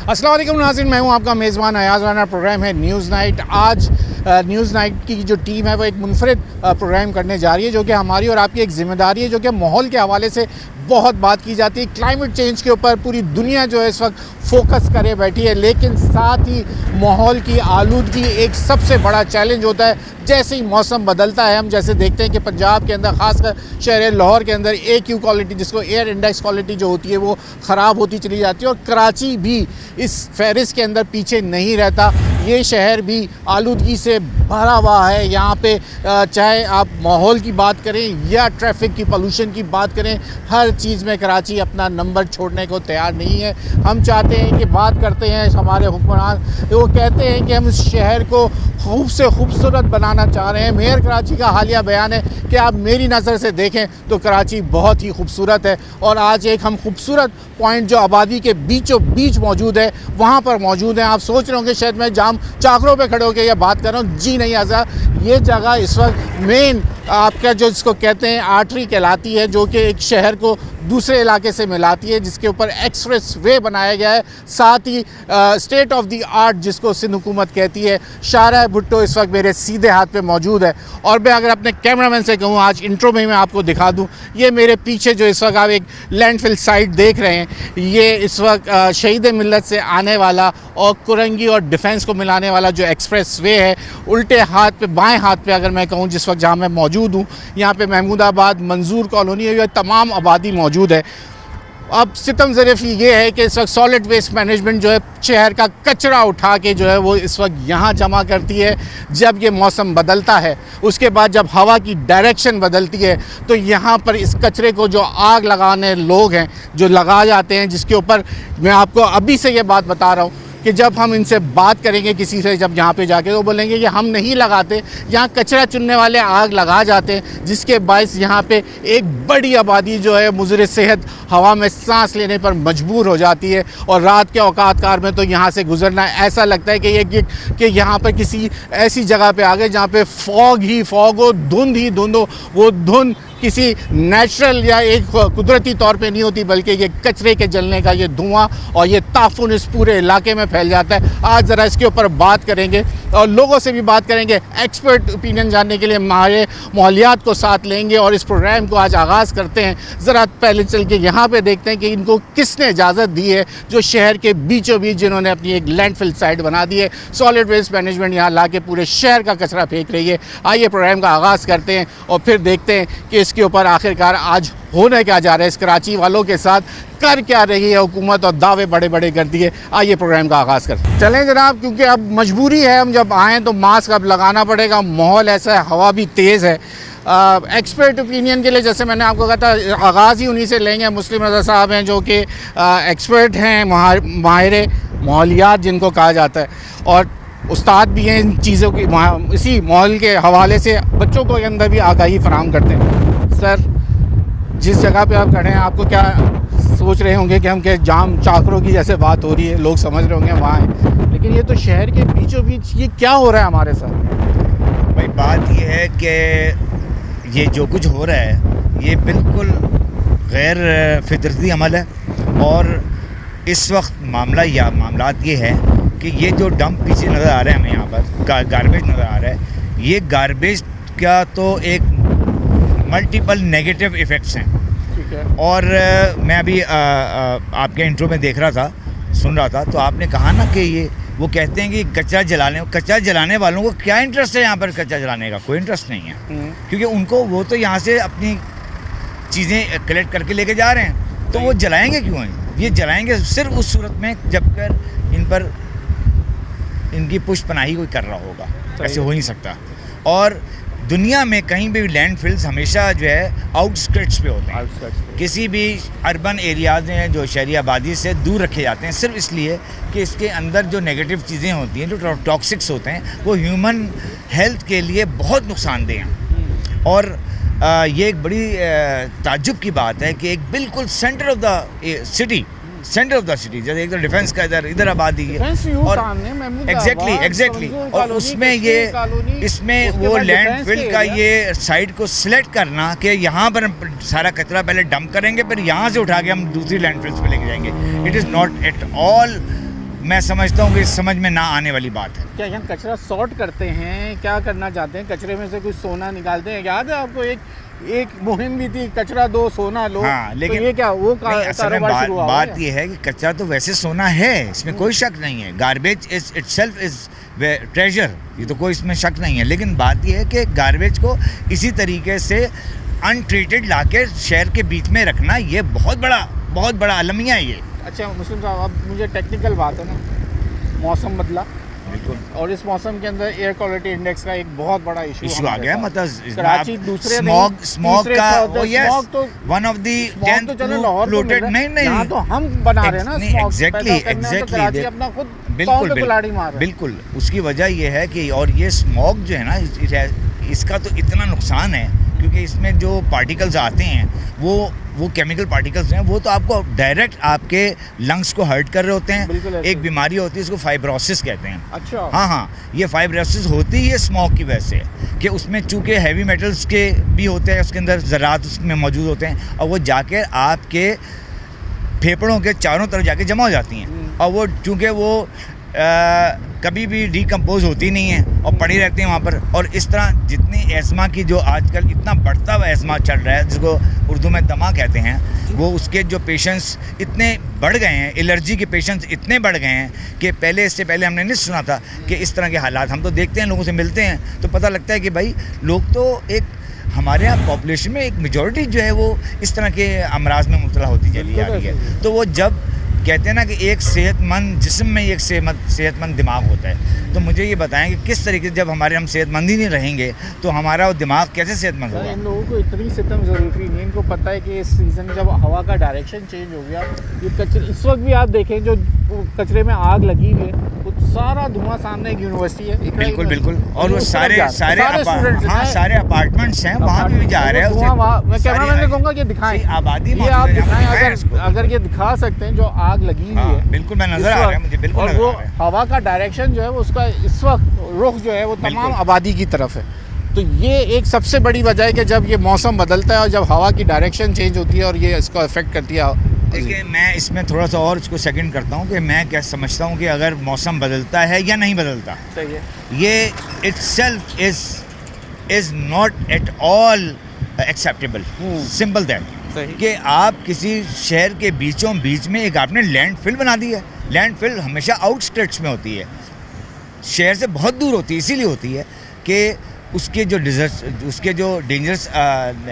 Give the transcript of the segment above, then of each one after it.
अस्सलाम वालेकुम नाज़रीन, मैं हूं आपका मेज़बान अयाज़ राना। प्रोग्राम है न्यूज़ नाइट। आज न्यूज़ नाइट की जो टीम है वो एक मुनफरिद प्रोग्राम करने जा रही है, जो कि हमारी और आपकी एक ज़िम्मेदारी है, जो कि माहौल के हवाले से बहुत बात की जाती है। क्लाइमेट चेंज के ऊपर पूरी दुनिया जो है इस वक्त फोकस करे बैठी है, लेकिन साथ ही माहौल की आलूदगी एक सबसे बड़ा चैलेंज होता है। जैसे ही मौसम बदलता है, हम जैसे देखते हैं कि पंजाब के अंदर ख़ासकर शहर लाहौर के अंदर AQ क्वालिटी, जिसको एयर इंडेक्स क्वालिटी जो होती है, वो ख़राब होती चली जाती है। और कराची भी इस फहरिस्त के अंदर पीछे नहीं रहता। ये शहर भी आलूदगी से भरा हुआ है। यहाँ पे चाहे आप माहौल की बात करें या ट्रैफिक की, पोल्यूशन की बात करें, हर चीज़ में कराची अपना नंबर छोड़ने को तैयार नहीं है। हम चाहते हैं कि बात करते हैं हमारे हुक्मरान, वो कहते हैं कि हम इस शहर को खूब से खूबसूरत बनाना चाह रहे हैं। मेयर कराची का हालिया बयान है कि आप मेरी नज़र से देखें तो कराची बहुत ही खूबसूरत है। और आज एक हम खूबसूरत पॉइंट जो आबादी के बीचों बीच मौजूद है, वहाँ पर मौजूद हैं। आप सोच रहे होंगे शायद मैं जाम चाकरों पे खड़े होकर यह बात कर रहा हूँ। जी नहीं आज़ा, ये जगह इस वक्त मेन आपका जो जिसको कहते हैं आर्टरी कहलाती है, जो कि एक शहर को दूसरे इलाके से मिलाती है, जिसके ऊपर एक्सप्रेस वे बनाया गया है। साथ ही स्टेट ऑफ द आर्ट जिसको सिंध हुकूमत कहती है, शाहरा भुट्टो इस वक्त मेरे सीधे हाथ पे मौजूद है। और मैं अगर अपने कैमरामैन से कहूँ, आज इंट्रो में मैं आपको दिखा दूँ, ये मेरे पीछे जो इस वक्त आप एक लैंडफिल साइट देख रहे हैं, ये इस वक्त शहीद मिल्लत से आने वाला और कुरंगी और डिफेंस को मिलाने वाला जो एक्सप्रेस वे है, उल्टे हाथ पे, बाएँ हाथ पे अगर मैं कहूँ, जिस वक्त जहाँ मैं मौजूद हूँ, यहाँ पे महमूदाबाद, मंजूर कॉलोनी है, ये तमाम आबादी मौजूद है। अब सितम ज़रीफ़ी ये है कि इस वक्त सॉलिड वेस्ट मैनेजमेंट जो है शहर का कचरा उठा के जो है वो इस वक्त यहाँ जमा करती है। जब ये मौसम बदलता है, उसके बाद जब हवा की डायरेक्शन बदलती है, तो यहाँ पर इस कचरे को जो आग लगाने लोग हैं जो लगा जाते हैं, जिसके ऊपर मैं आपको अभी से ये बात बता रहा हूँ कि जब हम इनसे बात करेंगे किसी से, जब यहाँ पे जाके, तो बोलेंगे कि हम नहीं लगाते, यहाँ कचरा चुनने वाले आग लगा जाते हैं, जिसके बायस यहाँ पे एक बड़ी आबादी जो है मुज़र सेहत हवा में सांस लेने पर मजबूर हो जाती है। और रात के औकातकार में तो यहाँ से गुजरना ऐसा लगता है कि यहाँ पर किसी ऐसी जगह पे आ गए जहाँ पे फॉग ही फॉग हो, धुंध ही धुंध हो। वो धुंध किसी नेचुरल या एक कुदरती तौर पे नहीं होती, बल्कि ये कचरे के जलने का ये धुआं और ये ताफुन इस पूरे इलाके में फैल जाता है। आज ज़रा इसके ऊपर बात करेंगे और लोगों से भी बात करेंगे, एक्सपर्ट ओपिनियन जानने के लिए हमारे माहौलियात को साथ लेंगे और इस प्रोग्राम को आज आगाज़ करते हैं। ज़रा पहले चल के यहाँ पे देखते हैं कि इनको किसने इजाज़त दी है, जो शहर के बीचों बीच जिन्होंने अपनी एक लैंडफिल साइट बना दी है। सॉलिड वेस्ट मैनेजमेंट यहाँ ला के पूरे शहर का कचरा फेंक रही है। आइए प्रोग्राम का आगाज़ करते हैं और फिर देखते हैं कि इसके ऊपर आखिरकार आज होने क्या जा रहा है, इस कराची वालों के साथ कर क्या रही है हुकूमत और दावे बड़े बड़े करती है। आइए प्रोग्राम का आगाज़ करते हैं। चलें जनाब, क्योंकि अब मजबूरी है, हम जब आएँ तो मास्क अब लगाना पड़ेगा। माहौल ऐसा है, हवा भी तेज़ है। एक्सपर्ट ओपिनियन के लिए, जैसे मैंने आपको कहा था, आगाज़ ही उन्हीं से लेंगे। मुस्लिम रज़ा साहब हैं जो कि एक्सपर्ट हैं, माहिर माहौलियात जिनको कहा जाता है, और उस्ताद भी हैं इन चीज़ों की। इसी माहौल के हवाले से बच्चों को अंदर भी आगाही फराहम करते हैं। सर, जिस जगह पे आप खड़े हैं, आपको क्या सोच रहे होंगे कि हम क्या जाम चाकरों की जैसे बात हो रही है, लोग समझ रहे होंगे वहाँ है, लेकिन ये तो शहर के बीचों बीच ये क्या हो रहा है हमारे साथ? भाई बात ये है कि ये जो कुछ हो रहा है ये बिल्कुल गैर फितरती अमल है। और इस वक्त मामलात ये है कि ये जो डंप पीछे नज़र आ रहे हैं हमें, यहाँ पर गार्बेज नज़र आ रहा है, ये गार्बेज का तो एक मल्टीपल नेगेटिव इफ़ेक्ट्स हैं। ठीक है। और मैं अभी आपके इंट्रो में देख रहा था, सुन रहा था, तो आपने कहा ना कि ये वो कहते हैं कि कचरा जलाने वालों को क्या इंटरेस्ट है यहाँ पर? कचरा जलाने का कोई इंटरेस्ट नहीं है, क्योंकि उनको वो तो यहाँ से अपनी चीज़ें कलेक्ट करके लेके जा रहे हैं, तो वो जलाएंगे क्यों हैं? ये जलाएंगे सिर्फ उस सूरत में जब कर इन पर इनकी पुष्पनाही कोई कर रहा होगा, ऐसे हो नहीं सकता। और दुनिया में कहीं भी लैंडफिल्स हमेशा जो है आउटस्कर्ट्स पे होते हैं, किसी भी अर्बन एरियाज में जो शहरी आबादी से दूर रखे जाते हैं, सिर्फ इसलिए कि इसके अंदर जो नेगेटिव चीज़ें होती हैं, जो टॉक्सिक्स होते हैं, वो ह्यूमन हेल्थ के लिए बहुत नुकसानदेह हैं। और ये एक बड़ी ताज्जुब की बात है कि एक बिल्कुल सेंटर ऑफ द सिटी, जैसे एक तो डिफेंस का इधर आबादी है, और एग्जैक्टली और उसमें ये इसमें वो लैंडफिल का ये साइट को सिलेक्ट करना कि यहाँ पर सारा कचरा पहले डंप करेंगे, फिर यहाँ से उठा के हम दूसरी लैंडफिल्स पे लेके जाएंगे। It is not at all मैं समझता हूँ कि समझ में ना आने वाली बात है। क्या यहाँ कचरा सॉर्ट करते हैं, क्या करना चाहते हैं? कचरे में से कुछ सोना निकालते हैं? याद है आपको एक मुहिम भी थी, कचरा दो सोना लो। हाँ, लेकिन तो ये क्या वो असल में बात ये है कि कचरा तो वैसे सोना है, इसमें कोई शक नहीं है। Garbage is itself is treasure, ये तो कोई इसमें शक नहीं है। लेकिन बात ये है कि गार्बेज को इसी तरीके से अनट्रीटेड लाके शहर के बीच में रखना, ये बहुत बड़ा अलमिया है ये। अच्छा मुस्लिम साहब, अब मुझे टेक्निकल बात है ना, मौसम बदला, बिल्कुल, और इस मौसम के अंदर एयर क्वालिटी इंडेक्स का एक बहुत बड़ा इशू आ गया। मतलब कराची दूसरे स्मॉग का वो यस तो वन ऑफ द 10 फ्लोटेड नहीं यहाँ तो हम बना रहे हैं ना एग्जैक्टली अपना खुद बिल्कुल। उसकी वजह ये है कि और ये स्मॉग जो है ना, इसका तो इतना नुकसान है क्योंकि इसमें जो पार्टिकल्स आते हैं वो केमिकल पार्टिकल्स हैं, वो तो आपको डायरेक्ट आपके लंग्स को हर्ट कर रहे होते हैं। एक बीमारी होती है, इसको फाइब्रोसिस कहते हैं। अच्छा। हाँ, ये फाइब्रोसिस होती ही है स्मोक की वजह से, कि उसमें चूँकि हैवी मेटल्स के भी होते हैं, उसके अंदर ज़रात उसमें मौजूद होते हैं, और वो जाके आपके फेफड़ों के चारों तरफ जाके जमा हो जाती हैं, और वो चूँकि वो कभी भी डिकम्पोज होती नहीं है और पड़ी रहती हैं वहाँ पर। और इस तरह जितनी एस्मा की जो आजकल इतना बढ़ता हुआ एस्मा चल रहा है, जिसको उर्दू में दमा कहते हैं, वो उसके जो पेशेंट्स इतने बढ़ गए हैं, एलर्जी के पेशेंट्स इतने बढ़ गए हैं कि इससे पहले हमने नहीं सुना था कि इस तरह के हालात। हम तो देखते हैं, लोगों से मिलते हैं तो पता लगता है कि भाई लोग तो हमारे यहाँ पॉपुलेशन में एक मेजॉरिटी जो है वो इस तरह के अमराज में मुब्तला होती चली जा रही है। तो वो जब कहते हैं ना कि एक सेहतमंद जिस्म में एक सेहतमंद दिमाग होता है, तो मुझे ये बताएं कि किस तरीके से जब हम सेहतमंद ही नहीं रहेंगे तो हमारा वो दिमाग कैसे सेहतमंद होगा? इन लोगों को इतनी सितम ज़रूरी नहीं, इनको पता है कि इस सीज़न जब हवा का डायरेक्शन चेंज हो गया, ये कचरे इस वक्त भी आप देखें जो कचरे में आग लगी हुई है, वो सारा धुआं सामने एक यूनिवर्सिटी है। बिल्कुल। और वो सारे अपार्टमेंट्स हैं, वहाँ भी जा रहे हैं। मैं कैमरामैन से कहूँगा कि दिखाएं आबादी, ये आप दिखाएं अगर ये दिखा सकते हैं जो आग लगी हुई है। बिल्कुल, मैं नजर आ रहा है मुझे, बिल्कुल। और वो हवा का डायरेक्शन जो है उसका इस वक्त रुख जो है वो तमाम आबादी की तरफ है। तो ये एक सबसे बड़ी वजह है कि जब ये मौसम बदलता है और जब हवा की डायरेक्शन चेंज होती है और ये इसको अफेक्ट करती है। देखिए, मैं इसमें थोड़ा सा और इसको सेकंड करता हूँ कि मैं क्या समझता हूँ कि अगर मौसम बदलता है या नहीं बदलता, सही है, ये itself is not at all acceptable. Simple that कि आप किसी शहर के बीचों बीच में एक आपने लैंडफिल बना दी है। लैंडफिल हमेशा आउटस्कर्ट्स में होती है, शहर से बहुत दूर होती है। इसीलिए होती है कि उसके जो डेंजरस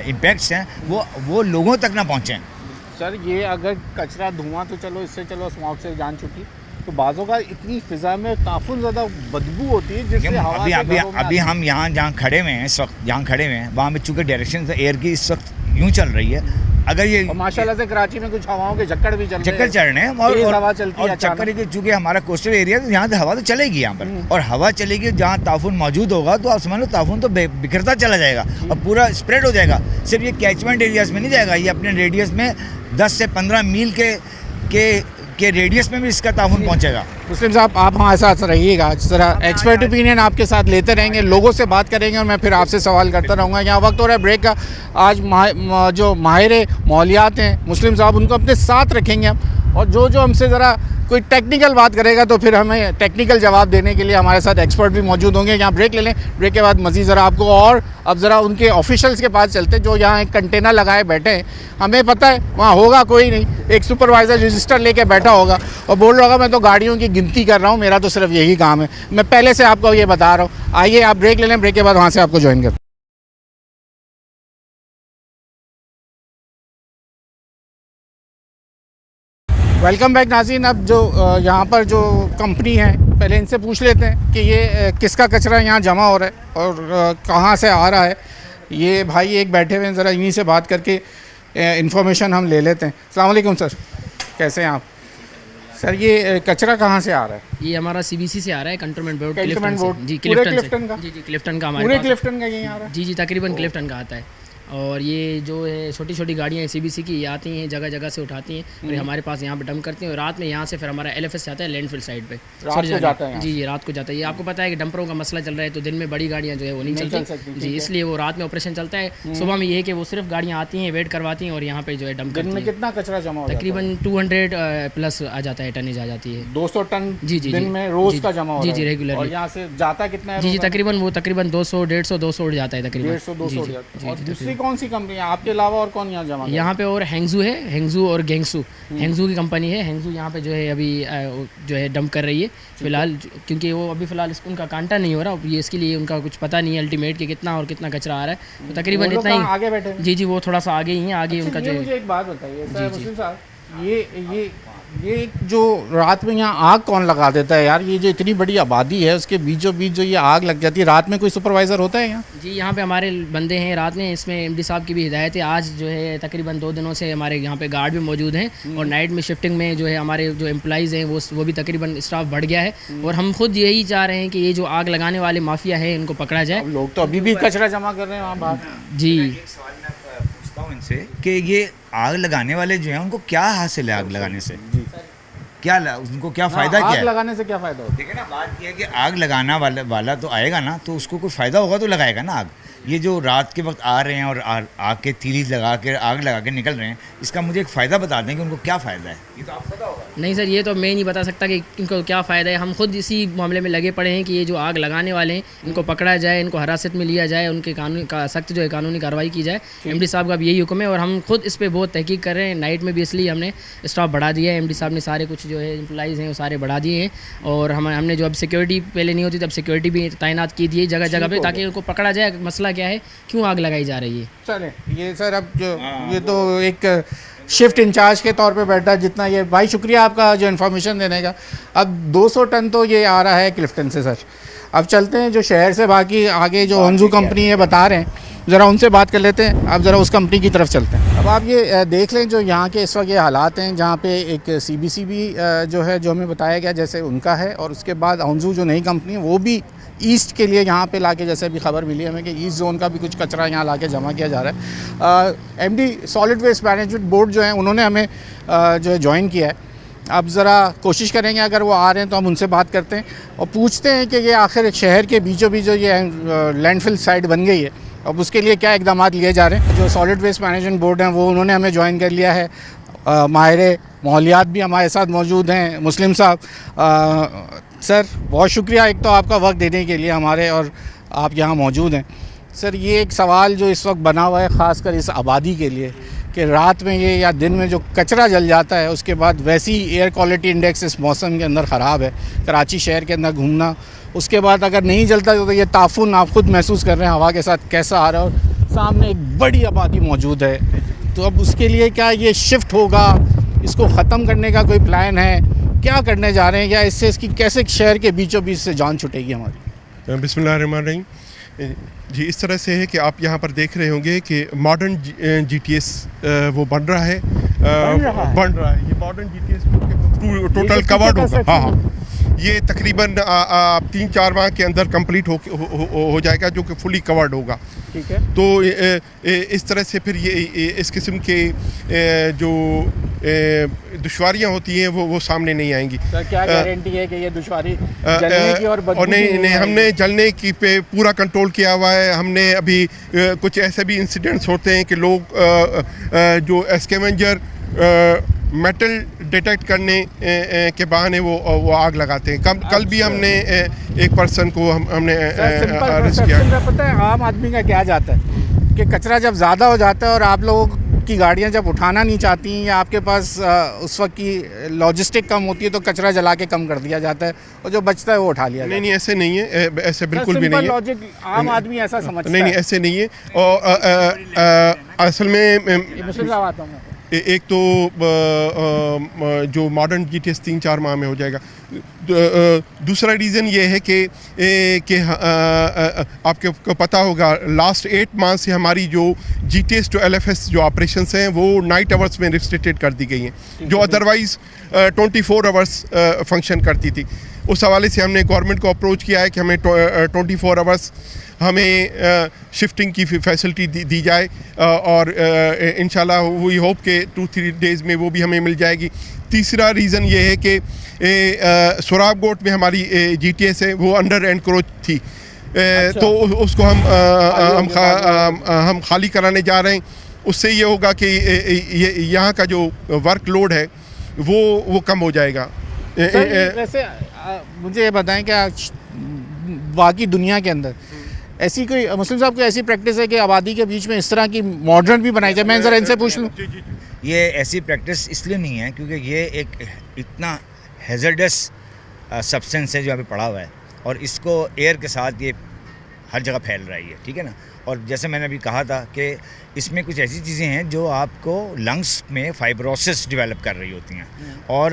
इम्पैक्ट्स हैं वो लोगों तक ना पहुँचें। सर, ये अगर कचरा धुआं तो चलो इससे स्मॉग से जान छुटी, तो बाज़ों का इतनी फिजा में काफ़ी ज़्यादा बदबू होती है जिससे हवा अभी हम यहाँ जहाँ खड़े हुए हैं इस वक्त, वहाँ में चूँकि डायरेक्शन एयर की इस वक्त यूँ चल रही है, अगर ये माशाल्लाह से कराची में कुछ हवाओं के झक्कड़ भी चल रहे हैं और चक्कर के चूँकि हमारा कोस्टल एरिया है, यहाँ से हवा तो चलेगी यहाँ पर, और हवा चलेगी जहाँ ताफून मौजूद होगा तो आप समझ लो ताफून तो बिखरता चला जाएगा और पूरा स्प्रेड हो जाएगा। सिर्फ ये कैचमेंट एरियाज में नहीं जाएगा, ये अपने रेडियस में 10 से 15 मील के रेडियस में भी इसका ताफून पहुंचेगा। मुस्लिम साहब, आप हमारे साथ रहिएगा, जरा एक्सपर्ट ओपिनियन आपके साथ लेते रहेंगे, लोगों से बात करेंगे और मैं फिर आपसे सवाल करता रहूँगा। यहाँ वक्त हो रहा है ब्रेक का। आज जो माहिर माहौलियात हैं मुस्लिम साहब, उनको अपने साथ रखेंगे हम, और जो हमसे ज़रा कोई टेक्निकल बात करेगा तो फिर हमें टेक्निकल जवाब देने के लिए हमारे साथ एक्सपर्ट भी मौजूद होंगे। यहाँ ब्रेक ले लें, ब्रेक के बाद मज़ीद ज़रा आपको और अब ज़रा उनके ऑफिशियल्स के पास चलते हैं जो यहाँ एक कंटेनर लगाए बैठे हैं। हमें पता है वहाँ होगा कोई नहीं, एक सुपरवाइज़र रजिस्टर लेके बैठा होगा और बोल रहा होगा मैं तो गाड़ियों की गिनती कर रहा हूँ, मेरा तो सिर्फ यही काम है। मैं पहले से आपको ये बता रहा हूँ। आइए आप ब्रेक ले लें, ब्रेक के बाद वहाँ से आपको ज्वाइन करते हैं। वेलकम बैक नाज़रीन। अब जो यहाँ पर जो कंपनी है, पहले इनसे पूछ लेते हैं कि ये किसका कचरा यहाँ जमा हो रहा है और कहाँ से आ रहा है। ये भाई एक बैठे हुए हैं, ज़रा इन्हीं से बात करके इन्फॉर्मेशन हम ले लेते हैं। अस्सलाम वालेकुम सर, कैसे हैं आप? सर, ये कचरा कहाँ से आ रहा है? ये हमारा सीबीसी से आ रहा है, कंटोनमेंट बोर्ड जी, क्लिफ्टन का हमारे पूरे क्लिफ्टन का यहीं आ रहा है? जी, तकरीबन क्लिफ्टन का आता है। और ये जो है छोटी छोटी गाड़ियाँ CBC की, ये आती हैं जगह जगह से उठाती हैं और ये हमारे पास यहाँ पे डंप करती हैं और रात में यहाँ से फिर हमारा LFS जाता है लैंडफिल साइड पे। रात को जाता है यहाँ? जी रात को जाता है। ये आपको पता है कि डंपरों का मसला चल रहा है, तो दिन में बड़ी गाड़ियाँ जो है वो नहीं चलती जी, इसलिए वो रात में ऑपरेशन चलता है। सुबह में ये है कि वो सिर्फ गाड़ियाँ आती हैं, वेट करवाती हैं और यहाँ पे जो है डंप करती हैं। कितना कचरा जमा होता है? तकरीबन 200 प्लस आ जाता है, टनेज आ जाती है। 200 टन जी दिन में रोज का जमा हो रहा है? जी रेगुलर। और यहाँ से जाता कितना है? जी तकरीबन 200 150 उड़ जाता है तकरीबन। 150-200 उड़ जाता है। और दूसरी कौन सी कंपनी है आपके अलावा और कौन यहाँ जमा? यहाँ पे और हैंगजू है, हैंगजू और गेंगसू। हैंगजू की कंपनी है, हैंगजू यहाँ पे जो है अभी जो है डंप कर रही है फिलहाल, क्योंकि वो अभी फिलहाल उनका कांटा नहीं हो रहा, ये इसके लिए उनका कुछ पता नहीं है अल्टीमेट कि कितना और कितना कचरा आ रहा है, तो तकरीबन इतना ही आगे बैठे। जी वो थोड़ा सा आगे ही है, आगे उनका जो। मुझे एक बात बताइए सर मुस्लिम साहब, ये जो रात में यहाँ आग कौन लगा देता है यार? ये जो इतनी बड़ी आबादी है उसके बीचों बीच जो ये आग लग जाती है, रात में कोई सुपरवाइज़र होता है यहाँ? जी यहाँ पे हमारे बंदे हैं रात में, इसमें MD साहब की भी हिदायत है। आज जो है तकरीबन 2 दिनों से हमारे यहाँ पे गार्ड भी मौजूद हैं और नाइट में शिफ्टिंग में जो है हमारे जो एम्प्लॉइज़ हैं वो भी तकरीबन स्टाफ बढ़ गया है और हम खुद यही चाह रहे हैं कि ये जो आग लगाने वाले माफिया है इनको पकड़ा जाए। लोग तो अभी भी कचरा जमा कर रहे हैं वहाँ बाहर। जी पूछता हूँ इनसे कि ये आग लगाने वाले जो हैं उनको क्या हासिल है आग लगाने से? क्या उनको क्या फ़ायदा क्या है? आग लगाने से क्या फ़ायदा होता है? देखिए ना, बात यह है कि आग लगाना वाला तो आएगा ना, तो उसको कोई फ़ायदा होगा तो लगाएगा ना आग। ये जो रात के वक्त आ रहे हैं और आग के तीली लगा के आग लगा के निकल रहे हैं, इसका मुझे एक फ़ायदा बता दें कि उनको क्या फ़ायदा है। ये तो आपको पता होगा। नहीं सर, ये तो मैं नहीं बता सकता कि इनको क्या फ़ायदा है। हम खुद इसी मामले में लगे पड़े हैं कि ये जो आग लगाने वाले हैं इनको पकड़ा जाए, इनको हिरासत में लिया जाए, उनके कानून का सख्त जो है कानूनी कार्रवाई की जाए। MD साहब का भी यही हुक्म है और हम खुद इस पर बहुत तहकीक कर रहे हैं। नाइट में भी इसलिए हमने स्टाफ बढ़ा दिया है। MD साहब ने सारे कुछ जो है एम्प्लॉइज़ हैं वो सारे बढ़ा दिए हैं और हमने जो अब सिक्योरिटी पहले नहीं होती तब सिक्योरिटी भी तैनात की दी है जगह जगह पे, ताकि उनको पकड़ा जाए। मसला क्या है, क्यों आग लगाई जा रही है? चले ये सर अब जो ये तो एक शिफ्ट इंचार्ज के तौर पे बैठा है जितना ये भाई, शुक्रिया आपका जो इन्फॉर्मेशन देने का। अब 200 टन तो ये आ रहा है क्लिफ्टन से सर। अब चलते हैं जो शहर से बाकी आगे जो हंजू कंपनी है बता रहे हैं, ज़रा उनसे बात कर लेते हैं। अब ज़रा उस कंपनी की तरफ चलते हैं। अब आप ये देख लें जो यहाँ के इस वक्त ये हालात हैं, जहाँ पे एक CBC भी जो है जो हमें बताया गया जैसे उनका है, और उसके बाद हंजू जो नई कंपनी है वो भी ईस्ट के लिए यहाँ पे लाके, जैसे अभी खबर मिली हमें कि ईस्ट जोन का भी कुछ कचरा यहाँ लाके जमा किया जा रहा है। MD solid waste management board जो है उन्होंने हमें जो है ज्वाइन किया है। अब ज़रा कोशिश करेंगे, अगर वो आ रहे हैं तो हम उनसे बात करते हैं और पूछते हैं कि ये आखिर एक शहर के बीचों बीच जो ये लैंडफिल साइट बन गई है, अब उसके लिए क्या इकदाम लिए जा रहे हैं। जो सॉलिड वेस्ट मैनेजमेंट बोर्ड हैं वो उन्होंने हमें ज्वाइन कर लिया है। माहिर माहौलियात भी हमारे साथ मौजूद हैं, मुस्लिम साहब। सर बहुत शुक्रिया एक तो आपका वक्त देने के लिए हमारे, और आप यहाँ मौजूद हैं। सर ये एक सवाल जो इस वक्त बना हुआ है ख़ासकर इस आबादी के लिए कि रात में ये या दिन में जो कचरा जल जाता है, उसके बाद वैसी एयर क्वालिटी इंडेक्स इस मौसम के अंदर ख़राब है, कराची शहर के अंदर घूमना, उसके बाद अगर नहीं जलता तो ये ताफुन आप खुद महसूस कर रहे हैं हवा के साथ कैसा आ रहा है, और सामने एक बड़ी आबादी मौजूद है। तो अब उसके लिए क्या ये शिफ्ट होगा, इसको ख़त्म करने का कोई प्लान है, क्या करने जा रहे हैं, या इससे इसकी कैसे शहर के बीचों बीच से जान छुटेगी हमारी? बिस्मिल्लाहिर्रहमानिर्रहीम जी, इस तरह से है कि आप यहाँ पर देख रहे होंगे कि मॉडर्न GTS वो बन रहा है। ये मॉडर्न GTS टोटल कवर्ड होगा। हाँ, ये तकरीबन 3-4 माह के अंदर कंप्लीट हो जाएगा, जो कि फुली कवर्ड होगा। ठीक है। तो इस तरह से फिर ये इस किस्म के जो दुश्वारियाँ होती हैं वो सामने नहीं आएंगी। तो क्या गारंटी है कि ये दुश्वारी जलने की और बदबू नहीं, हमने जलने की पे पूरा कंट्रोल किया हुआ है। हमने अभी कुछ ऐसे भी इंसिडेंट्स होते हैं कि लोग जो स्कैवेंजर मेटल डिटेक्ट करने के बहाने वो आग लगाते हैं। कल भी हमने एक पर्सन को हमने अरेस्ट किया। पता है आम आदमी का क्या जाता है कि कचरा जब ज़्यादा हो जाता है और आप लोगों की गाड़ियां जब उठाना नहीं चाहती या आपके पास उस वक्त की लॉजिस्टिक कम होती है तो कचरा जला के कम कर दिया जाता है और जो बचता है वो उठा लिया जाता है। नहीं, ऐसे नहीं है, ऐसे बिल्कुल भी नहीं है। लॉजिक आम आदमी ऐसा समझता है। नहीं, ऐसे नहीं है। और असल में एक तो जो मॉडर्न GTS 3-4 माह में हो जाएगा। दूसरा रीज़न ये है कि आपको पता होगा लास्ट 8 माह से हमारी जो GTS to LFS जो ऑपरेशंस हैं वो नाइट आवर्स में रिस्ट्रिक्टेड कर दी गई हैं, जो अदरवाइज़ 24 आवर्स फंक्शन करती थी। उस हवाले से हमने गवर्नमेंट को अप्रोच किया है कि हमें 24 आवर्स हमें शिफ्टिंग की फैसिलिटी दी जाए, और इंशाल्लाह वी होप के 2-3 डेज़ में वो भी हमें मिल जाएगी। तीसरा रीज़न ये है कि सोराब गोट में हमारी GTS है, वो अंडर एनक्रोच थी। तो उसको हम खाली कराने जा रहे हैं। उससे ये होगा कि यहाँ का जो वर्कलोड है वो कम हो जाएगा। वैसे मुझे ये बताएं क्या बाकी दुनिया के अंदर ऐसी कोई मुस्लिम साहब को ऐसी प्रैक्टिस है कि आबादी के बीच में इस तरह की मॉडर्न भी बनाई जाए? मैं ज़रा इनसे पूछ लूँ। ये ऐसी प्रैक्टिस इसलिए नहीं है क्योंकि ये एक इतना हैज़र्डस सब्सटेंस है जो यहाँ पे पड़ा हुआ है, और इसको एयर के साथ ये हर जगह फैल रही है, ठीक है ना। और जैसे मैंने अभी कहा था कि इसमें कुछ ऐसी चीज़ें हैं जो आपको लंग्स में फाइब्रोसिस डेवलप कर रही होती हैं, और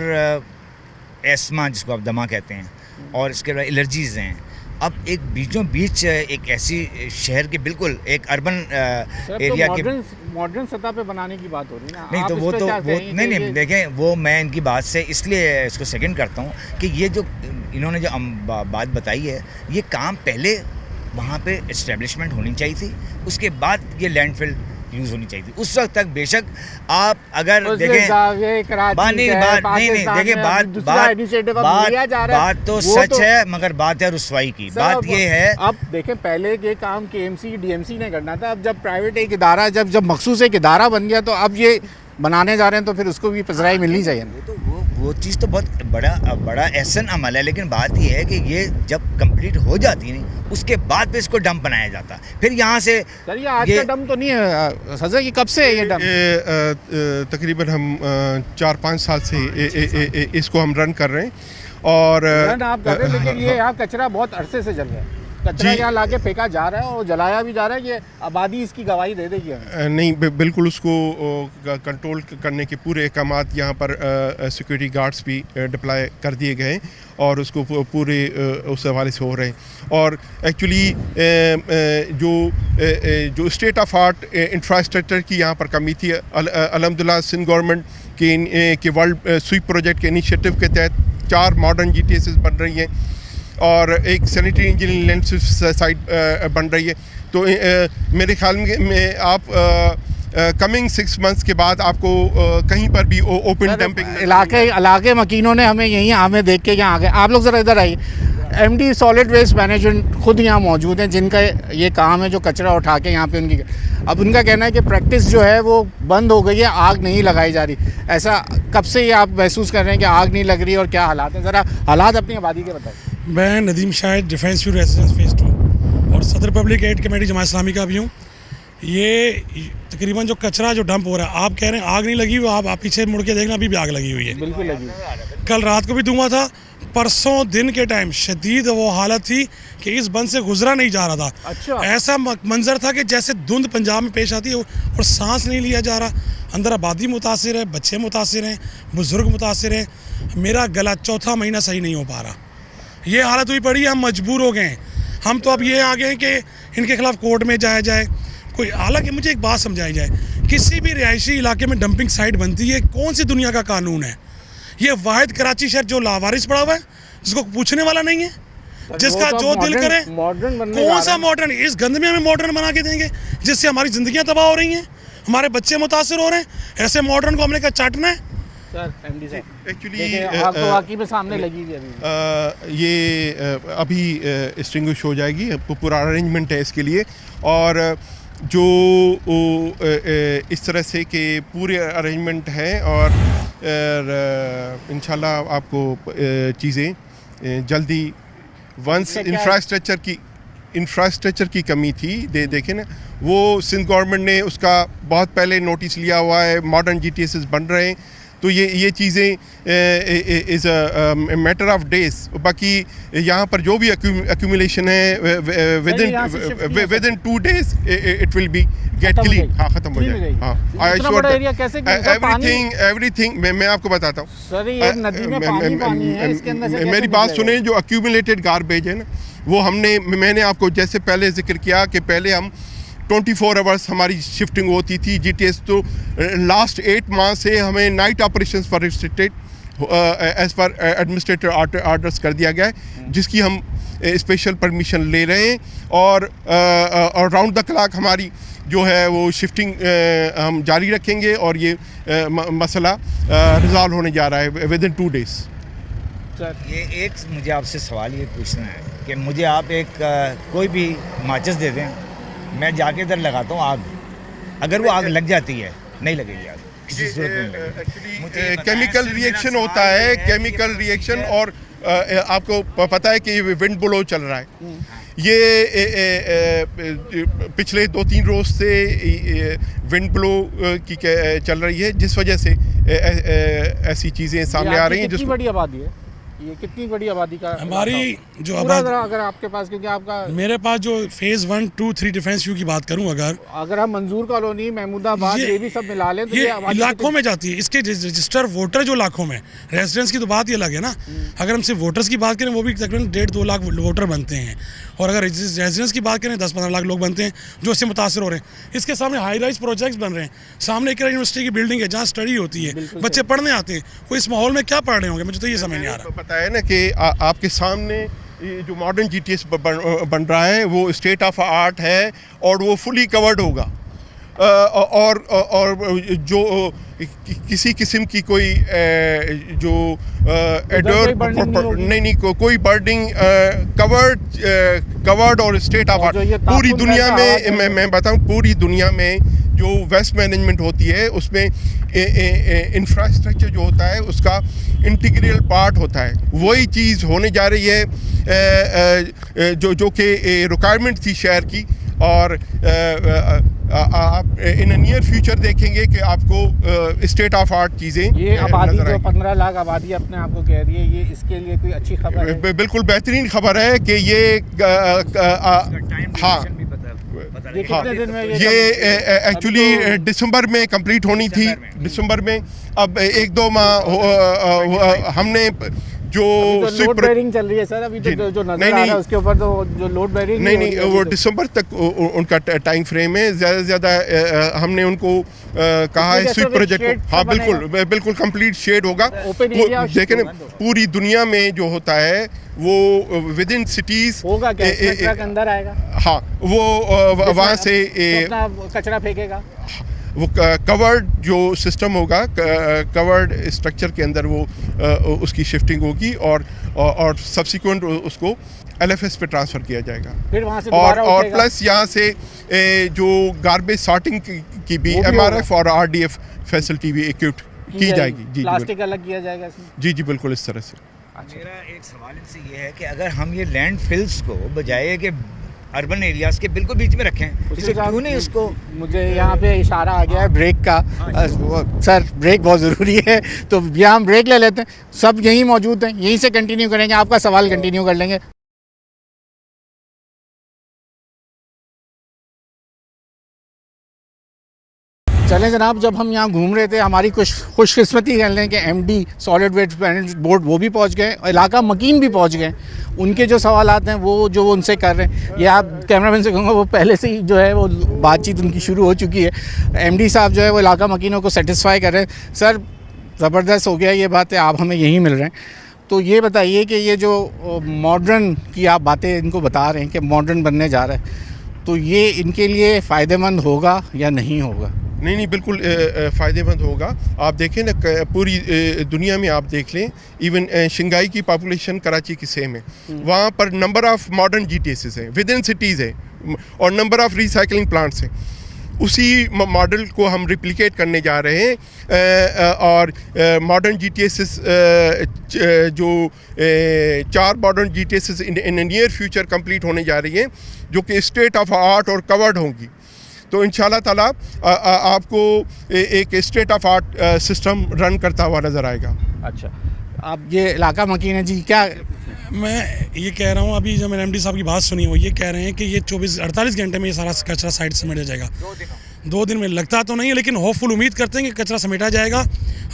एस्मा जिसको आप दमा कहते हैं, और इसके अलावा एलर्जीज़ हैं। अब एक बीचों बीच एक ऐसी शहर के बिल्कुल एक अर्बन एरिया के मॉडर्न सतह पे बनाने की बात हो रही है ना। नहीं तो वो नहीं देखें, वो मैं इनकी बात से इसलिए इसको सेकंड करता हूँ कि ये जो इन्होंने जो बात बताई है, ये काम पहले वहाँ पे इस्टेब्लिशमेंट होनी चाहिए थी, उसके बाद ये लैंडफिल यूज़ होनी चाहिए थी। उस वक्त तक बेशक आप अगर देखें बात तो सच है, मगर बात है रुसवाई की। बात ये है, अब देखें पहले ये काम KMC DMC ने करना था, अब जब प्राइवेट एक इदारा जब मखसूस एक इदारा बन गया तो अब ये बनाने जा रहे हैं, तो फिर उसको भी पजराई मिलनी चाहिए। वो चीज़ तो बहुत बड़ा एहसन अमल है, लेकिन बात ये है कि ये जब कंप्लीट हो जाती है उसके बाद पे इसको डंप बनाया जाता है। फिर यहाँ से सर ये आज का डंप तो नहीं है सजा, ये कब से है ये डंप? तकरीबन हम 4-5 साल से इसको हम रन कर रहे हैं, और आप कर रहे हैं, लेकिन ये यहाँ कचरा बहुत अरसे से जल रहा है। कचरा यहाँ लाके फेंका जा रहा है और जलाया भी जा रहा है। ये आबादी इसकी गवाही दे देगी? नहीं, बिल्कुल उसको कंट्रोल करने के पूरे अहकामात यहाँ पर सिक्योरिटी गार्ड्स भी डिप्लॉय कर दिए गए, और उसको पूरे उस हवाले से हो रहे हैं। और एक्चुअली जो स्टेट ऑफ आर्ट इंफ्रास्ट्रक्चर की यहाँ पर कमी थी, अल्हम्दुलिल्लाह सिंध गवर्नमेंट के वर्ल्ड स्वीप प्रोजेक्ट के इनिशिएटिव के तहत 4 मॉडर्न GTS बन रही हैं, और एक सैनिटरी इंजीनियरिंग लैंडफिल साइट बन रही है। तो मेरे ख्याल में आप कमिंग 6 मंथ्स के बाद आपको कहीं पर भी ओपन डंपिंग इलाके मकीनों ने हमें यहीं हमें देख के यहाँ आ गए। आप लोग ज़रा इधर आइए। MD सॉलिड वेस्ट मैनेजमेंट खुद यहाँ मौजूद हैं, जिनका ये काम है जो कचरा उठा के यहाँ पे उनकी। अब उनका कहना है कि प्रैक्टिस जो है वो बंद हो गई है, आग नहीं लगाई जा रही। ऐसा कब से ये आप महसूस कर रहे हैं कि आग नहीं लग रही, और क्या हालात हैं? ज़रा हालात अपनी आबादी के बताइए। मैं Nadeem Shahid defence fuel residence phase 2 और सदर public add committee Jamaat Islami का भी हूँ। ये तकरीबन जो कचरा जो डंप हो रहा है, आप कह रहे हैं आग नहीं लगी हुई, आप पीछे मुड़ के देखना अभी भी आग लगी हुई है। बिल्कुल लगी। कल रात को भी धुआं था, परसों दिन के टाइम शदीद वो हालत थी कि इस बंद से गुजरा नहीं जा रहा था। अच्छा। ऐसा मंजर था कि जैसे धुंध पंजाब में पेश आती है और सांस नहीं लिया जा रहा। अंदर आबादी मुतासिर है, बच्चे मुतासिर हैं, बुज़ुर्ग मुतासिर हैं। मेरा गला 4था महीना सही नहीं हो पा रहा। ये हालत हुई पड़ी है, हम मजबूर हो गए हैं। हम तो अब ये आ गए हैं कि इनके खिलाफ कोर्ट में जाया जाए कोई। हालांकि मुझे एक बात समझाई जाए, किसी भी रिहायशी इलाके में डंपिंग साइट बनती है, कौन सी दुनिया का कानून है? ये वाहिद कराची शहर जो लावारिस पड़ा हुआ है, जिसको पूछने वाला नहीं है, जिसका जो दिल करे। कौन सा मॉडर्न? इस गंद में हमें मॉडर्न बना के देंगे जिससे हमारी ज़िंदगियाँ तबाह हो रही हैं, हमारे बच्चे मुतासर हो रहे हैं। ऐसे मॉडर्न को हमने क्या चाटना है? एक्चुअली में सामने लगी अभी ये अभी एक्सटिंग्विश हो जाएगी, पूरा अरेंजमेंट है इसके लिए। और जो इस तरह से कि पूरे अरेंजमेंट है, और इंशाल्लाह आपको चीज़ें जल्दी वंस इंफ्रास्ट्रक्चर की कमी थी देखें ना, वो सिंध गवर्नमेंट ने उसका बहुत पहले नोटिस लिया हुआ है। मॉडर्न GTS बन रहे हैं, तो ये चीज़ें is a matter of days. बाकी यहाँ पर जो भी एक्यूमुलेशन है with in 2 days it will be gate clean. हाँ, ख़त्म हो जाए। हाँ, एवरीथिंग मैं आपको बताता हूँ। मेरी बात सुने, जो एक्यूमुलेटेड गार्बेज है ना, वो मैंने आपको जैसे पहले जिक्र किया कि पहले हम 24 आवर्स हमारी शिफ्टिंग होती थी GTS। तो लास्ट 8 माह से हमें नाइट ऑपरेशंस पर रिस्ट्रिक्टेड एज पर एडमिनिस्ट्रेटिव आर्डर्स कर दिया गया है, जिसकी हम स्पेशल परमिशन ले रहे हैं। और राउंड द क्लॉक हमारी जो है वो शिफ्टिंग हम जारी रखेंगे और ये मसला रिजॉल्व होने जा रहा है विद इन 2 days। ये एक मुझे आपसे सवाल ये पूछना है कि मुझे आप एक कोई भी माचिस दे दें, मैं जाके इधर लगाता हूँ आग, अगर वो आग लग जाती है नहीं लगेगी आग, किसी सूरत में नहीं लगेगी। मुझे केमिकल रिएक्शन होता है, केमिकल रिएक्शन। और आपको पता है कि विंड ब्लो चल रहा है, ये पिछले 2-3 रोज से विंड ब्लो की चल रही है, जिस वजह से ऐसी चीज़ें सामने आ रही हैं। कितनी बड़ी आबादी है ये, कितनी बड़ी आबादी का हमारी जो आबादी अगर आपके पास, क्योंकि आपका मेरे पास जो फेज 1, 2, 3 डिफेंस व्यू की बात करूं, अगर हम मंजूर कॉलोनी, महमूदाबाद ये भी सब मिला लें तो ये लाखों में जाती है। इसके रजिस्टर वोटर जो लाखों में, रेजिडेंट्स की तो बात ही अलग है ना। अगर हम सिर्फ वोटर्स की बात करें वो भी तकरीबन 1.5-2 लाख वोटर बनते हैं, और अगर रेजिडेंट्स की बात करें 10-15 लाख लोग बनते हैं जो इससे मुतासर हो रहे हैं। इसके सामने हाई राइज प्रोजेक्ट्स बन रहे हैं, सामने एक यूनिवर्सिटी की बिल्डिंग है जहाँ स्टडी होती है, बच्चे पढ़ने आते हैं। वो इस माहौल में क्या पढ़ रहे होंगे, मुझे तो ये समझ नहीं आ रहा। पता है ना कि आपके सामने ये जो मॉडर्न जीटीएस बन रहा है वो स्टेट ऑफ आर्ट है और वो फुली कवर्ड होगा। और जो किसी किस्म की कोई जो नहीं कोई बर्डिंग कवर्ड और स्टेट ऑफ आर्ट पूरी दुनिया में, मैं बताऊं पूरी दुनिया में जो वेस्ट मैनेजमेंट होती है उसमें इंफ्रास्ट्रक्चर जो होता है उसका इंटीग्रल पार्ट होता है। वही चीज़ होने जा रही है जो कि रिक्वायरमेंट थी शहर की। और आप इन नियर फ्यूचर देखेंगे कि आपको स्टेट ऑफ आर्ट चीज़ें ये आबादी जो 15 लाख आबादी अपने आप को कह रही है, ये इसके लिए कोई अच्छी खबर है? बिल्कुल बेहतरीन खबर है कि ये हाँ ये एक्चुअली दिसंबर में कंप्लीट होनी थी। दिसंबर में अब 1-2 माह हमने जो लोड बेरिंग चल रही है सर अभी तो जो नजर आ रहा है उसके ऊपर तो जो लोड बेरिंग नहीं वो दिसंबर तक उनका टाइम फ्रेम है। ज़्यादा से ज़्यादा हमने उनको कहा है स्वीप प्रोजेक्ट। हाँ बिल्कुल कंप्लीट शेड होगा। देखें ना पूरी दुनिया में जो होता है वो विद इन सिटीज होगा, ट्रक अंदर आएगा। हाँ वो वहाँ से कचरा फेंकेगा। वो कवर्ड जो सिस्टम होगा, कवर्ड स्ट्रक्चर के अंदर वो उसकी शिफ्टिंग होगी और सब्सिक्वेंट उसको LFS पे ट्रांसफ़र किया जाएगा। फिर वहाँ से और प्लस यहाँ से जो गार्बेज सॉर्टिंग की भी MRF और RDF फैसिलिटी भी इक्विप्ड की जाएगी। जी प्लास्टिक अलग किया जाएगा इसमें। जी बिल्कुल इस तरह से। मेरा एक सवाल इनसे ये है कि अगर हम ये लैंड फिल्स को बजाय कि अर्बन एरियाज के बिल्कुल बीच में रखें, इसे क्यों नहीं उसको? मुझे यहाँ पे इशारा आ गया है ब्रेक का। सर ब्रेक बहुत ज़रूरी है तो यहाँ हम ब्रेक ले लेते हैं। सब यहीं मौजूद हैं, यहीं से कंटिन्यू करेंगे, आपका सवाल कंटिन्यू कर लेंगे। चलें जनाब, जब हम यहाँ घूम रहे थे हमारी कुछ खुशकिस्मती कह लें कि MD solid waste management board वो भी पहुँच गए, इलाका मकीन भी पहुँच गए। उनके जो सवालात हैं वो जो उनसे कर रहे हैं, ये आप कैमरामैन से कहूँगा वो पहले से ही जो है वो बातचीत उनकी शुरू हो चुकी है। MD साहब जो है वो इलाका मकीनों को सेटिस्फाई कर रहे हैं। सर ज़बरदस्त हो गया ये बात है, आप हमें यहीं मिल रहे हैं। तो ये बताइए कि ये जो मॉडर्न की आप बातें इनको बता रहे हैं कि मॉडर्न बनने जा रहा है, तो ये इनके लिए फ़ायदेमंद होगा या नहीं होगा? नहीं बिल्कुल फ़ायदेमंद होगा। आप देखें ना पूरी दुनिया में आप देख लें, इवन शंघाई की पॉपुलेशन कराची की सेम है। वहाँ पर नंबर ऑफ़ मॉडर्न GTSs हैं विद इन सिटीज़ है और नंबर ऑफ़ रिसाइकलिंग प्लांट्स हैं। उसी मॉडल को हम रिप्लिकेट करने जा रहे हैं और मॉडर्न GTSs जो 4 मॉडर्न GTSs इन नियर फ्यूचर कंप्लीट होने जा रही हैं जो कि स्टेट ऑफ आर्ट और कवर्ड होंगी। तो इंशाल्लाह ताला आपको एक state of art system run करता हुआ नज़र आएगा। अच्छा, आप ये इलाका मकीन है जी, क्या मैं ये कह रहा हूँ, अभी जो मैंने MD साहब की बात सुनी वो ये कह रहे हैं कि ये 24-48 घंटे में ये सारा कचरा साइड से समेटा जाएगा। 2 दिन में लगता तो नहीं है, लेकिन होपफुल उम्मीद करते हैं कि कचरा समेटा जाएगा।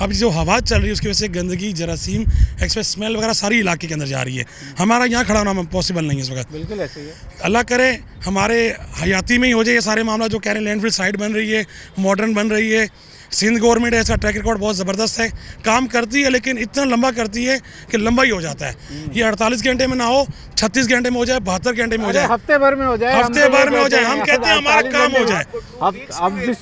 अब जो हवा चल रही है उसकी वजह से गंदगी, जरासीम, एक्सप्रेस स्मेल वगैरह सारी इलाके के अंदर जा रही है। हमारा यहाँ खड़ा होना पॉसिबल नहीं है इस वक्त। बिल्कुल ऐसे ही है। अल्लाह करे हमारे हयाती में ही हो जाए ये सारे मामला जो कह रहे हैं। लैंडफिल साइड बन रही है, मॉडर्न बन रही है, सिंध गवर्नमेंट है, इसका ट्रैक रिकॉर्ड बहुत ज़बरदस्त है, काम करती है लेकिन इतना लंबा करती है कि लंबा ही हो जाता है। ये 48 घंटे में ना हो, 36 घंटे में हो जाए, 72 घंटे में हो जाए, हफ्ते भर में हो जाए, हफ्ते भर में हो जाए, हम कहते हैं हमारा काम हो जाए, अब जिस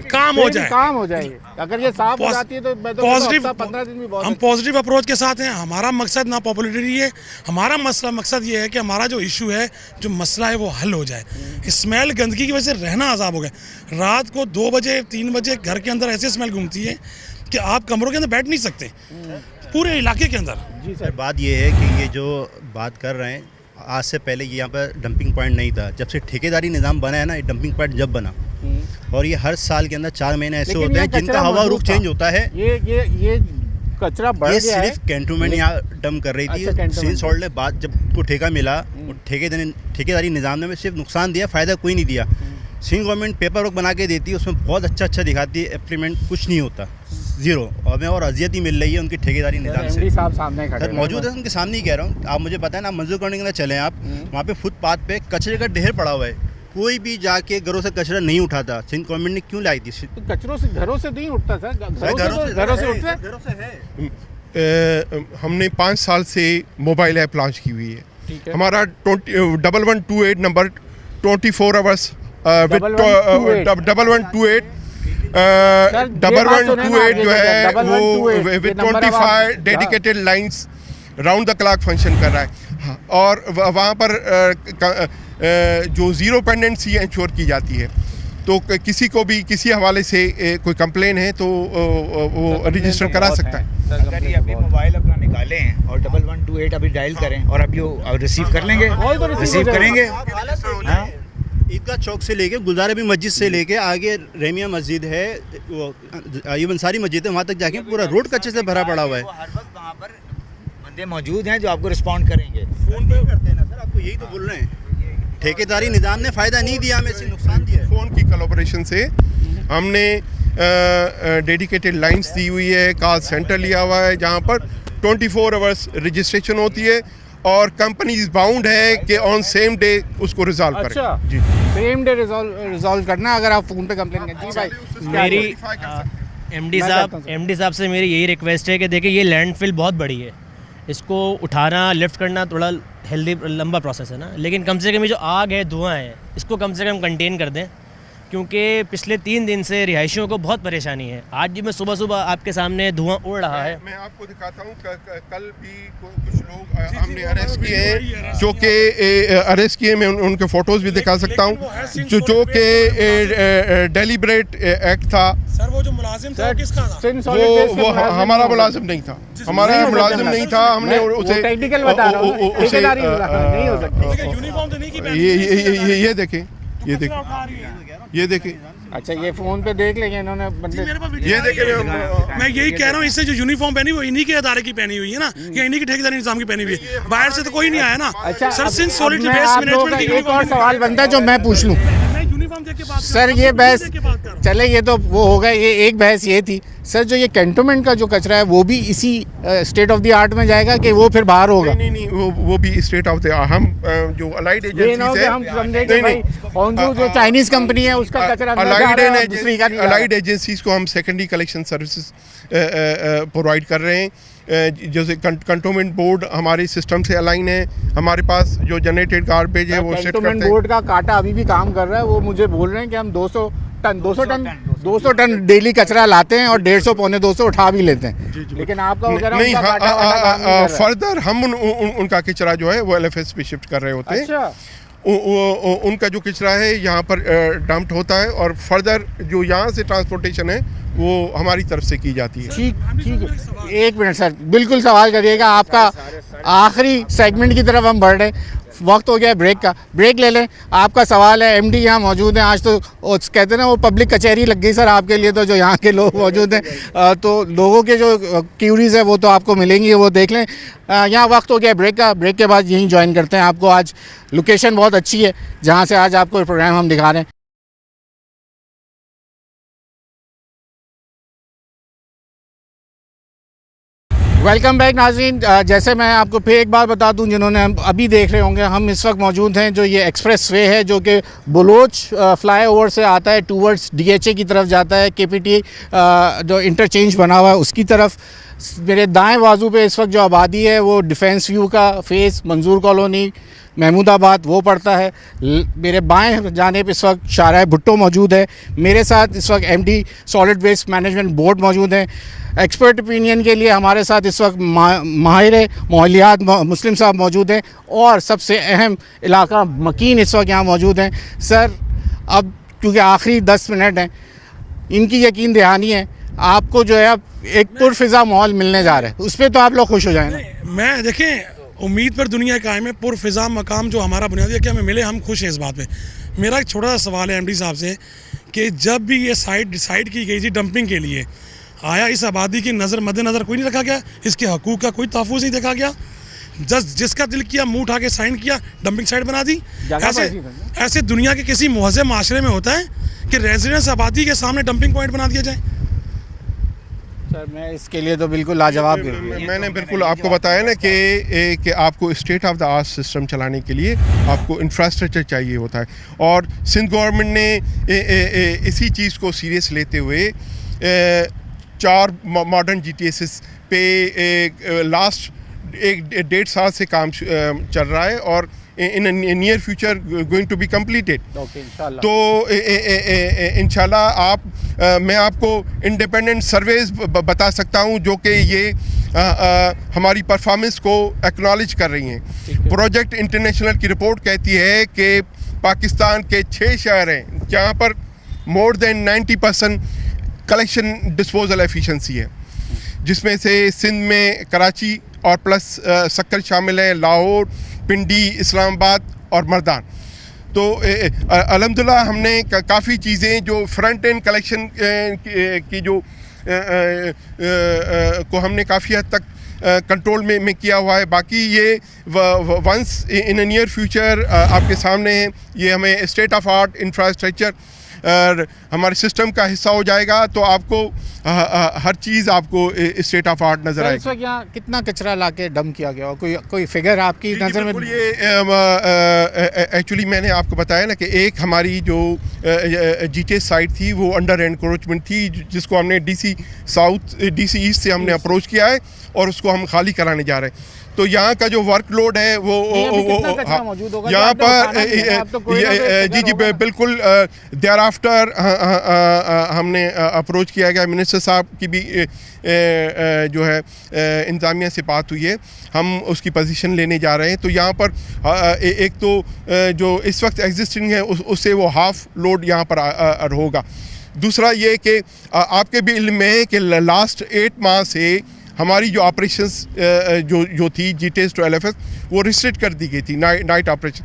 काम हो जाए, काम हो जाए। अगर ये साफ हो जाती है तो पॉजिटिव, 15 दिन भी बहुत हम पॉजिटिव अप्रोच के साथ हैं। हमारा मकसद ना पॉपुलरिटी है, हमारा मकसद ये है कि हमारा जो इशू है, जो मसला है वो हल हो जाए। स्मेल गंदगी की वजह से रहना अजाब हो गया। रात को 2 बजे 3 बजे घर के अंदर ऐसे स्मेल घूमती है कि आप कमरों के अंदर बैठ नहीं सकते, पूरे इलाके के अंदर। जी सर, बात ये है कि ये जो बात कर रहे हैं, आज से पहले ये यहाँ पर डंपिंग पॉइंट नहीं था। जब से ठेकेदारी निज़ाम बना है ना, ये डंपिंग पॉइंट जब बना, और ये हर साल के अंदर 4 महीने ऐसे होते हैं जिनका हवा रुख चेंज होता है। ये कचरा बढ़ ये गया है। सिर्फ कैंटोनमेंट यहाँ डंप कर रही थी। अच्छा, सीन सॉल्ट ने बाद जब को ठेका मिला, ठेकेदारी निज़ाम ने सिर्फ नुकसान दिया, फ़ायदा कोई नहीं दिया। सिंध गवर्नमेंट पेपर वर्क बना के देती है, उसमें बहुत अच्छा दिखाती है, इम्प्लीमेंट कुछ नहीं होता, ज़ीरो। और हमें और अजियत ही मिल रही है उनकी ठेकेदारी निज़ाम से। साहब सामने खड़े मौजूद है, उनके सामने ही कह रहा हूँ। आप मुझे पता है ना, मंजूर करने के अंदर चले आप, वहाँ पे फुटपाथ पे कचरे का ढेर पड़ा हुआ है, कोई भी जाके घरों से कचरा नहीं उठाता। सिंध गवर्नमेंट ने क्यों लाई थी? तो कचरों से घरों से नहीं उठता सर, घरों से उठता है। हमने 5 साल से मोबाइल ऐप लॉन्च की हुई है। हमारा 1128 नंबर 24 आवर्स विद 1128 जो है वो with 25 dedicated lines round the clock function कर रहा है। और वहाँ पर जो ज़ीरो पेंडेंसी इंश्योर की जाती है। तो किसी को भी किसी हवाले से कोई कंप्लेन है तो वो रजिस्टर करा सकता है। अगर ये अभी मोबाइल अपना निकालें हैं और 1128 अभी डायल करें और अभी रिसीव कर लेंगे, रिसीव करेंगे। ईदगाह चौक से लेके गुलजारबी मस्जिद से लेके आगे रेमिया मस्जिद है, वो अयूब अंसारी मस्जिद है, वहाँ तक जाके पूरा रोड कच्चे से भरा पड़ा हुआ है। हर वक्त वहाँ पर बंदे मौजूद हैं जो आपको रिस्पॉन्ड करेंगे। फ़ोन पे करते हैं ना सर, आपको यही तो बोल रहे हैं। ठेकेदारी निज़ाम ने फ़ायदा नहीं दिया, हमें सिर्फ नुकसान दिया है। फ़ोन की कोलैबोरेशन से हमने डेडिकेटेड लाइंस दी हुई है, कॉल सेंटर लिया हुआ है जहाँ पर 24 आवर्स रजिस्ट्रेशन होती है और कंपनीज बाउंड है कि ऑन सेम डे उसको रिजॉल्व करें। अच्छा जी, सेम डे रिजॉल्व करना अगर आप फ़ोन पे कंप्लेन करें। जी भाई, मेरी एमडी साहब से मेरी यही रिक्वेस्ट है कि देखिए ये लैंडफिल बहुत बड़ी है, इसको उठाना लिफ्ट करना थोड़ा हेल्दी लंबा प्रोसेस है ना, लेकिन कम से कम ये जो आग है, धुआं है, इसको कम से कम कंटेन कर दें, क्योंकि पिछले 3 दिन से रिहायशियों को बहुत परेशानी है। आज भी मैं सुबह आपके सामने धुआं उड़ रहा है। मैं आपको दिखाता हूँ, कल भी कुछ लोग हमने अरेस्ट किए हैं, जो कि अरेस्ट किए, मैं उनके फ़ोटोज़ भी दिखा सकता हूँ, जो कि डेलिब्रेट एक्ट था। सर वो जो मुलाजिम था किसका था? वो हमारा मुलाजिम नहीं था, हमारा मुलाजिम नहीं था। हमने उसे टेक्निकल बता रहा हूँ, ठेकेदारी नहीं हो सकती। यूनिफॉर्म तो नहीं की पहनी। ये देखें, ये देखें। अच्छा, ये फ़ोन पे देख लेंगे इन्होंने बंदे। ये देखें, मैं यही कह रहा हूँ, इससे जो यूनिफॉर्म पहनी हुई इन्हीं के अदारे की पहनी हुई है ना, या इन्हीं की ठेकेदारी निज़ाम की पहनी हुई है, बाहर से तो कोई नहीं आया ना। अच्छा सर, सिंस सॉलिड मैं वेस्ट आप लोगों का मैनेजमेंट की एक और सवाल बनता है जो मैं पूछ लूँ यूनिफॉर्म देख के बात सर। ये बहस चले, ये तो वो होगा, ये एक बहस ये थी सर, जो ये कैंटोनमेंट का जो कचरा है वो भी इसी स्टेट ऑफ द आर्ट में जाएगा कि वो फिर बाहर होगा? नहीं, वो भी स्टेट ऑफ द हम जो अलाइड एजेंसीज है, हम समझेंगे भाई होंजू जो चाइनीज कंपनी है उसका कचरा अलाइड एजेंसीज को हम सेकेंडरी कलेक्शन सर्विसेज प्रोवाइड कर रहे हैं। जैसे कंटोनमेंट बोर्ड हमारे सिस्टम से अलाइन है, हमारे पास जो जनरेटेड गार्बेज है वो शिफ्ट करते हैं। कंटोनमेंट बोर्ड का कांटा अभी भी काम कर रहा है, वो मुझे बोल रहे हैं कि हम 200 टन डेली कचरा लाते हैं और 150 पौने 200 उठा भी लेते हैं, लेकिन आपका वगैरह नहीं, फर्दर हम उनका कचरा जो है वो LFS पे शिफ्ट कर रहे होते हैं। अच्छा, उनका जो कचरा है यहाँ पर डंप्ड होता है और फर्दर जो यहाँ से ट्रांसपोर्टेशन है वो हमारी तरफ से की जाती है। ठीक है, 1 मिनट सर, बिल्कुल सवाल करिएगा। आपका आखिरी सेगमेंट की तरफ हम बढ़ रहे हैं, वक्त हो गया है ब्रेक का, ब्रेक ले लें। आपका सवाल है, MD यहाँ मौजूद हैं, आज तो कहते हैं ना वो पब्लिक कचहरी लग गई सर आपके लिए, तो जो यहाँ के लोग मौजूद हैं, तो लोगों के जो क्यूरीज है वो तो आपको मिलेंगी, वो देख लें। यहाँ वक्त हो गया ब्रेक का, ब्रेक के बाद यहीं ज्वाइन करते हैं आपको। आज लोकेशन बहुत अच्छी है जहाँ से आज आपको प्रोग्राम हम दिखा रहे हैं। वेलकम बैक नाज़रीन। जैसे मैं आपको फिर एक बार बता दूं, जिन्होंने हम अभी देख रहे होंगे, हम इस वक्त मौजूद हैं जो ये एक्सप्रेस वे है जो कि बलोच फ्लाईओवर से आता है टूवर्ड्स DHA की तरफ जाता है, KPT जो इंटरचेंज बना हुआ है उसकी तरफ। मेरे दाएं बाजू पे इस वक्त जो आबादी है वो डिफेंस व्यू का फेस, मंजूर कॉलोनी, महमूदाबाद वो पड़ता है। मेरे बाएं जानिब इस वक्त शाहराह भुट्टो मौजूद है। मेरे साथ इस वक्त MD solid waste management board मौजूद हैं। एक्सपर्ट ओपिनियन के लिए हमारे साथ इस वक्त माहिर माहौलियात मुस्लिम साहब मौजूद हैं और सबसे अहम इलाका मकीन इस वक्त यहाँ मौजूद हैं। सर, अब क्योंकि आखिरी 10 मिनट हैं, इनकी यकीन दहानी है, आपको जो है अब एक पुरफिज़ा माहौल मिलने जा रहा है, उस पर तो आप लोग खुश हो जाएंगे। मैं देखें, उम्मीद पर दुनिया कायम है, पुरफिज़ा मकाम जो हमारा बुनियादी है कि हमें मिले, हम खुश हैं इस बात पे। मेरा एक छोटा सा सवाल है MD साहब से कि जब भी ये साइट डिसाइड की गई थी डंपिंग के लिए, आया इस आबादी की मद्देनज़र कोई नहीं रखा गया, इसके हकूक़ का कोई तहफ़्फ़ुज़ नहीं देखा गया? जिसका दिल किया मुँह उठा के साइन किया, डंपिंग साइट बना दी। ऐसे दुनिया के किसी मुहज़्ज़ब माशरे में होता है कि रेजिडेंस आबादी के सामने डंपिंग पॉइंट बना दिया जाए? सर, मैं इसके लिए तो बिल्कुल लाजवाब। मैंने बिल्कुल आपको बताया ना कि आपको state of the art system चलाने के लिए आपको इंफ्रास्ट्रक्चर चाहिए होता है, और सिंध गवर्नमेंट ने इसी चीज़ को सीरियस लेते हुए 4 मॉडर्न GTSs पे लास्ट 1.5 साल से काम चल रहा है और in near future going to be completed. तो इंशाल्लाह मैं आपको इंडिपेंडेंट सर्वेज बता सकता हूं जो कि ये हमारी परफॉर्मेंस को एक्नॉलेज कर रही हैं। प्रोजेक्ट इंटरनेशनल की रिपोर्ट कहती है कि पाकिस्तान के 6 शहर हैं जहां पर more than 90% collection disposal efficiency है, जिसमें से सिंध में कराची और प्लस सक्कर शामिल है, लाहौर, पिंडी, इस्लामाबाद और मर्दान। तो अल्हम्दुलिल्लाह हमने काफ़ी चीज़ें जो फ्रंट एंड कलेक्शन की जो को हमने काफ़ी हद तक कंट्रोल में किया हुआ है। बाकी ये वंस इन नियर फ्यूचर आपके सामने है, ये हमें स्टेट ऑफ आर्ट इंफ्रास्ट्रक्चर हमारे सिस्टम का हिस्सा हो जाएगा, तो आपको हर चीज़ आपको स्टेट ऑफ आर्ट नज़र आएगी। इस वक्त यहाँ कितना कचरा लाके डंप किया गया, कोई फिगर आपकी नज़र में? ये एक्चुअली मैंने आपको बताया ना कि एक हमारी जो GTS साइट थी वो अंडर एनक्रोचमेंट थी, जिसको हमने DC ईस्ट से हमने अप्रोच किया है और उसको हम खाली कराने जा रहे हैं। तो यहाँ का जो वर्कलोड है वो यहाँ पर जी बिल्कुल देयर आफ्टर हमने अप्रोच किया गया। मिनिस्टर साहब की भी जो है इंतज़ामिया से बात हुई है, हम उसकी पोजीशन लेने जा रहे हैं। तो यहाँ पर एक तो जो इस वक्त एग्जिस्टिंग है उससे वो हाफ लोड यहाँ पर होगा। दूसरा ये कि आपके भी इल्म में है कि लास्ट 8 माह से हमारी जो ऑपरेशंस जो थी GTS to LFS वो रिस्ट्रिक्ट कर दी गई थी, नाइट ऑपरेशन।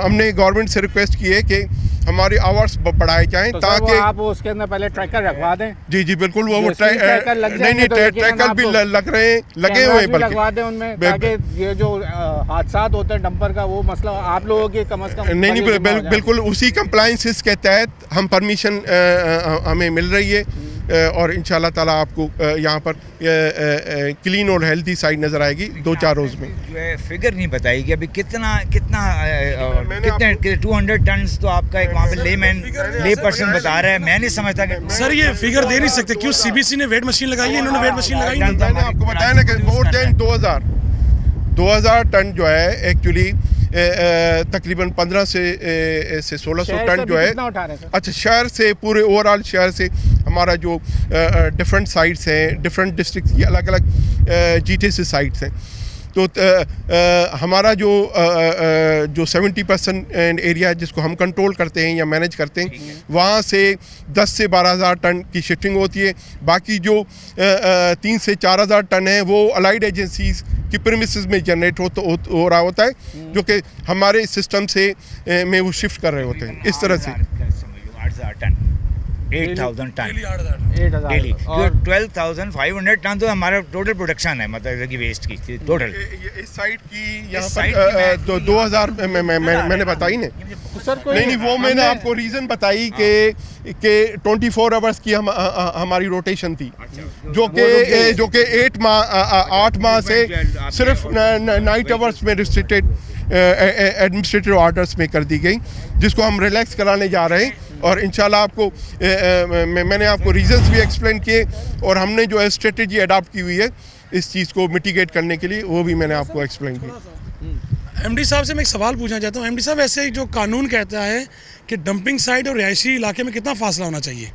हमने गवर्नमेंट से रिक्वेस्ट की है कि हमारे आवर्स बढ़ाए जाएं, तो ताकि आप उसके अंदर पहले ट्रैकर रखवा दें। जी बिल्कुल, वो नहीं ट्रैकर भी लगे हुए हैं, बल्कि लगवा दें उनमें, ताकि ये जो हादसा होते हैं डंपर का वो मसला आप लोगों के कम से कम नहीं बिल्कुल उसी कंप्लायंसेस के तहत हम परमिशन हमें मिल रही है और इंशाल्लाह ताला आपको यहाँ पर क्लीन और हेल्थी साइड नज़र आएगी 2-4 रोज़ में। जो है फिगर नहीं बताई कि अभी कितने 200 टन तो आपका एक वहाँ पे ले पर्सन बता रहा है। मैं नहीं समझता कि सर ये फिगर दे नहीं सकते, क्यों? CBC ने वेट मशीन लगाई है, इन्होंने वेट मशीन लगाई नहीं। मैंने आपको बताया ना कि मोर देन 2000 टन जो है एक्चुअली तकरीबन 15 से 1600 टन जो है। अच्छा, शहर से पूरे ओवरऑल शहर से हमारा जो डिफरेंट साइट्स हैं, डिफरेंट डिस्ट्रिक्ट की अलग अलग GTS साइट्स हैं, तो हमारा जो 70% एरिया है जिसको हम कंट्रोल करते हैं या मैनेज करते हैं, वहाँ से 10 से 12,000 टन की शिफ्टिंग होती है। बाकी जो 3 से 4,000 टन है वो अलाइड एजेंसीज की प्रीमिसेस में जनरेट हो रहा होता है, जो कि हमारे सिस्टम से में वो शिफ्ट कर रहे होते हैं। इस तरह से 8,000 टन 8,000 टन डेली, 12,500 टन तो हमारा टोटल प्रोडक्शन है, मतलब कि वेस्ट की टोटल। इस साइड की यहाँ पर 2000 मैंने बताई ना, नहीं वो मैंने आपको रीज़न बताई कि 24 आवर्स की हमारी रोटेशन थी, जो कि 8 माह से सिर्फ नाइट आवर्स में रिस्ट्रिक्टेड एडमिनिस्ट्रेटिव ऑर्डर्स में कर दी गई, जिसको हम रिलैक्स कराने जा रहे हैं। और इंशाल्लाह आपको मैंने आपको रीजंस भी एक्सप्लेन किए, और हमने जो है स्ट्रेटजी अडॉप्ट की हुई है इस चीज़ को मिटिगेट करने के लिए, वो भी मैंने आपको एक्सप्लेन किया। एमडी साहब से मैं एक सवाल पूछना चाहता हूँ। एमडी साहब, ऐसे जो कानून कहता है कि डंपिंग साइट और रिहायशी इलाके में कितना फासला होना चाहिए?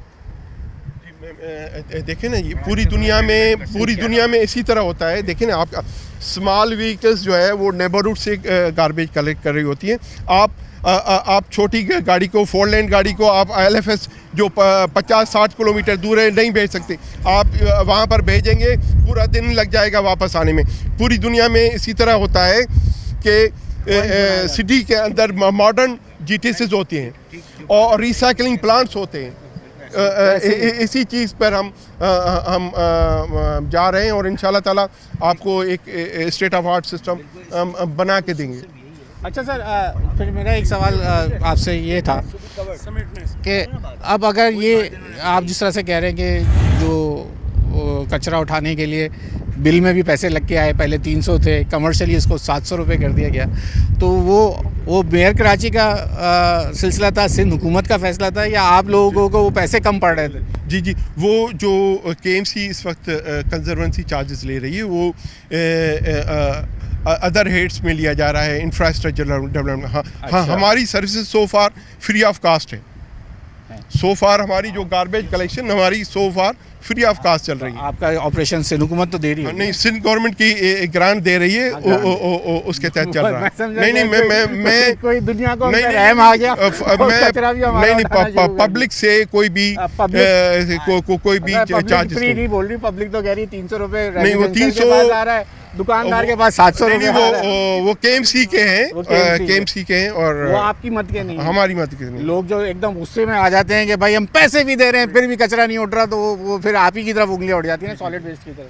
देखें ना, ये पूरी दुनिया में इसी तरह होता है। देखें ना, आपका स्मॉल व्हीकल्स जो है वो नेबरहुड से गार्बेज कलेक्ट कर रही होती हैं। आप छोटी गाड़ी को, 4 लेन गाड़ी को आप ILFS जो 50-60 किलोमीटर दूर है नहीं भेज सकते। आप वहाँ पर भेजेंगे, पूरा दिन लग जाएगा वापस आने में। पूरी दुनिया में इसी तरह होता है कि सिटी के अंदर मॉडर्न GTCs होती हैं और रिसाइकलिंग प्लांट्स होते हैं। इसी चीज़ पर हम जा रहे हैं, और इंशाल्लाह ताला आपको एक स्टेट ऑफ आर्ट सिस्टम बना के देंगे। अच्छा सर, फिर मेरा एक सवाल आपसे ये था कि अब अगर ये आप जिस तरह से कह रहे हैं कि जो कचरा उठाने के लिए बिल में भी पैसे लग के आए, पहले 300 थे, कमर्शियली इसको 700 रुपये कर दिया गया, तो वो मेयर कराची का सिलसिला था, सिंध हुकूमत का फैसला था, या आप लोगों को वो पैसे कम पड़ रहे थे? जी, वो जो KMC इस वक्त कंजर्वेंसी चार्जेस ले रही है, वो अदर हेड्स में लिया जा रहा है, इंफ्रास्ट्रक्चर डेवलपमेंट। हाँ, हमारी services so far free of cost है। सो फार हमारी जो गार्बेज कलेक्शन हमारी so far free of cost चल रही है। आपका ऑपरेशन सिंध हुकूमत तो दे रही है? नहीं, सिंध गवर्नमेंट की एक ग्रांट दे रही है, उसके तहत चल रहा है। नहीं, मैं कोई दुनिया को रहम आ गया, नहीं, पब्लिक से कोई भी चार्ज फ्री नहीं बोल रही, पब्लिक तो कह रही 300 रुपये। नहीं, वो 300 आ रहा है, दुकानदार के पास 700 रुपये। वो KMC के हैं, और वो आपकी मत के नहीं, हमारी मत के नहीं। लोग जो एकदम गुस्से में आ जाते हैं कि भाई हम पैसे भी दे रहे हैं फिर भी कचरा नहीं उठ रहा, तो वो फिर आप ही की तरफ उंगलियां उठ जाती हैं सॉलिड वेस्ट की तरफ।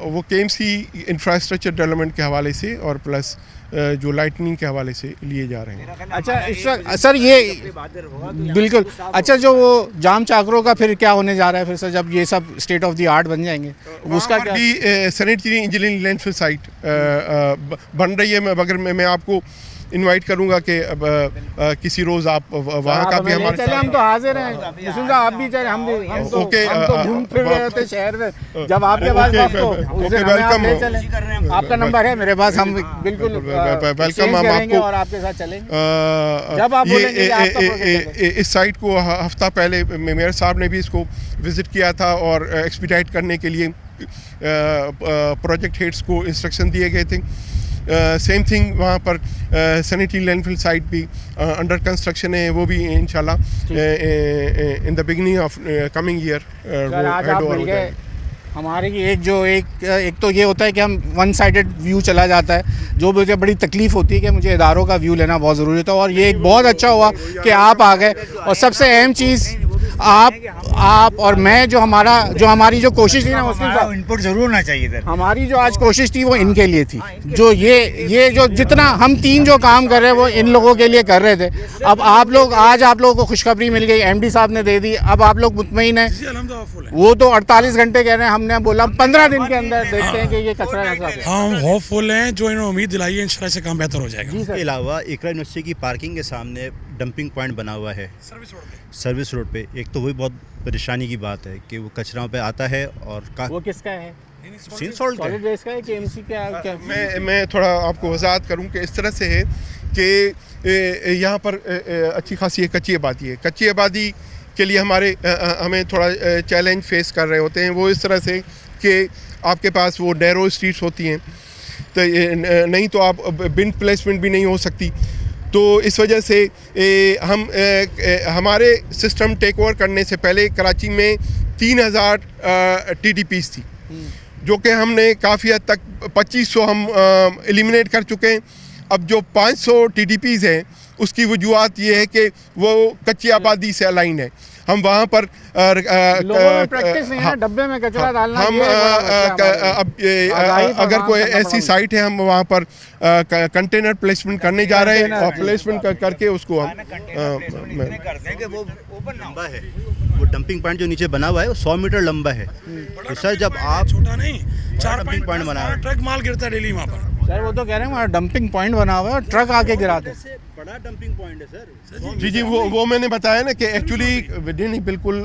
वो KMC इंफ्रास्ट्रक्चर डेवलपमेंट के हवाले से और प्लस जो लाइटनिंग के हवाले से लिए जा रहे हैं। अच्छा सर, ये बिल्कुल अच्छा, जो वो जाम चाकरों का फिर क्या होने जा रहा है फिर सर, जब ये सब स्टेट ऑफ द आर्ट बन जाएंगे? उसका क्या भी सैनिटरी इंजीनियरिंग लैंडफिल साइट बन रही है। मगर मैं आपको इनवाइट करूंगा कि किसी रोज आप वहाँ का भी हमारे चले, हम तो हाजिर हैं। आप भी चले, हम तो घूम फिर रहे थे शहर में, जब आपके पास वेलकम। आपका नंबर है मेरे पास, हम बिल्कुल वेलकम, हम आपको और आपके साथ चलेंगे जब आप बोलेंगे। इस साइट को हफ्ता पहले मेयर साहब ने भी इसको विजिट किया था, और एक्सपीडाइट करने के लिए प्रोजेक्ट हेड्स को इंस्ट्रक्शन दिए गए थे। सेम थिंग वहाँ पर सैनिटरी लैंडफिल साइट भी अंडर कंस्ट्रक्शन है, वो भी इंशाल्लाह in the beginning of coming year head over हो जाएगा। हमारे की एक तो ये होता है कि हम वन साइडेड व्यू चला जाता है, जो मुझे बड़ी तकलीफ़ होती है कि मुझे इदारों का व्यू लेना बहुत ज़रूरी था, और ये एक बहुत अच्छा हुआ कि आप आ गए। और सबसे अहम चीज़ आप और मैं, जो हमारी जो कोशिश थी ना, उसमें इनपुट जरूर होना चाहिए इधर। हमारी जो आज कोशिश थी वो इनके लिए थी, जो ये जो जितना हम 3 जो काम कर रहे हैं वो इन लोगों के लिए कर रहे थे। अब आप लोगों को खुशखबरी मिल गई, MD साहब ने दे दी, अब आप लोग मुतमईन हैं। वो तो 48 घंटे कह रहे हैं, हमने बोला 15 दिन के अंदर देखते हैं कि ये कचरा ना साफ। हम होपफुल हैं, जो इन्होंने उम्मीद दिलाई है इंशाल्लाह से काम बेहतर हो जाएगा। इसके अलावा इकरा यूनिवर्सिटी की पार्किंग के सामने डंपिंग पॉइंट बना हुआ है सर्विस रोड पे। एक तो वही बहुत परेशानी की बात है कि वो कचरा पे आता है, और वो किसका है? सॉलिड वेस्ट का है कि KMC का? मैं थोड़ा आपको वजाहत करूं कि इस तरह से है कि यहाँ पर अच्छी खासी कच्ची आबादी है। कच्ची आबादी के लिए हमें थोड़ा चैलेंज फेस कर रहे होते हैं। वो इस तरह से कि आपके पास वो नैरो स्ट्रीट्स होती हैं, तो नहीं तो आप बिन प्लेसमेंट भी नहीं हो सकती। तो इस वजह से हमारे सिस्टम टेक ओवर करने से पहले कराची में 3000 TDPs थी, जो कि हमने काफ़ी हद तक 2500 हम एलिमिनेट कर चुके हैं। अब जो 500 TDPs हैं, उसकी वजूहत ये है कि वो कच्ची आबादी से अलाइन है। हम वहाँ पर लोगों में प्रैक्टिस नहीं है डब्बे में कचरा डालना। हम अब अगर कोई ऐसी साइट है हम वहाँ पर कंटेनर प्लेसमेंट करने जा रहे हैं और प्लेसमेंट करके उसको हम करते हैं कि वो ओपन लंबा है, वो डंपिंग पॉइंट जो नीचे बना हुआ है वो 100 मीटर लंबा है। तो सर जब आप छोटा नहीं, 4 डंपिंग पॉइंट बना है, ट्रक माल गिरता है डेली वहाँ पर। सर वो तो कह रहे हैं वहाँ डंपिंग पॉइंट बना हुआ है और ट्रक आके गिराते हैं। बड़ा डंपिंग पॉइंट है सर। जी वो मैंने बताया ना कि एक्चुअली नहीं बिल्कुल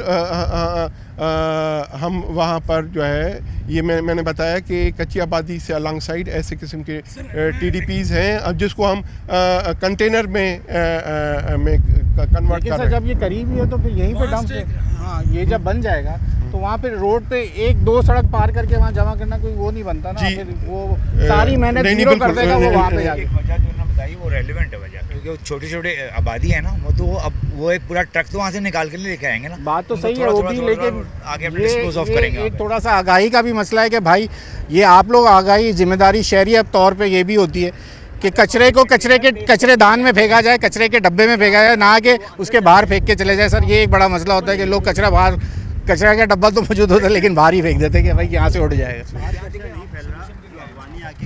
हम वहाँ पर जो है ये मैंने बताया कि कच्ची आबादी से अलॉन्ग साइड ऐसे किस्म के TDPs हैं अब जिसको हम कंटेनर में कन्वर्ट कर रहे हैं। जब ये करीब ही है तो फिर यहीं पे डंप, हाँ ये जब बन जाएगा तो वहाँ पे रोड पे 1-2 सड़क पार करके वहाँ जमा करना कोई वो नहीं बनता ना, फिर वो सारी मेहनत जीरो कर देगा वो वहाँ पे जाके। वजह जो उन्होंने बताई वो रेलिवेंट है वजह, क्योंकि वो छोटे आबादी है ना, वो तो अब वो एक पूरा ट्रक तो वहाँ से निकाल के लेके आएंगे ना। बात तो सही है वो भी, लेकिन आगे अपने डिस्पोज ऑफ करेंगे। एक थोड़ा सा आगाही का भी मसला है कि भाई ये आप लोग आगाही जिम्मेदारी शहरी तौर पे ये भी होती है कि कचरे को कचरेदान में फेंका जाए, कचरे के डब्बे में फेंका जाए, ना कि उसके बाहर फेंक के चले जाए। सर ये एक बड़ा मसला होता है कि लोग कचरा का डब्बा तो मौजूद होता है लेकिन बाहर ही फेंक देते हैं कि भाई यहाँ से उड़ जाएगा।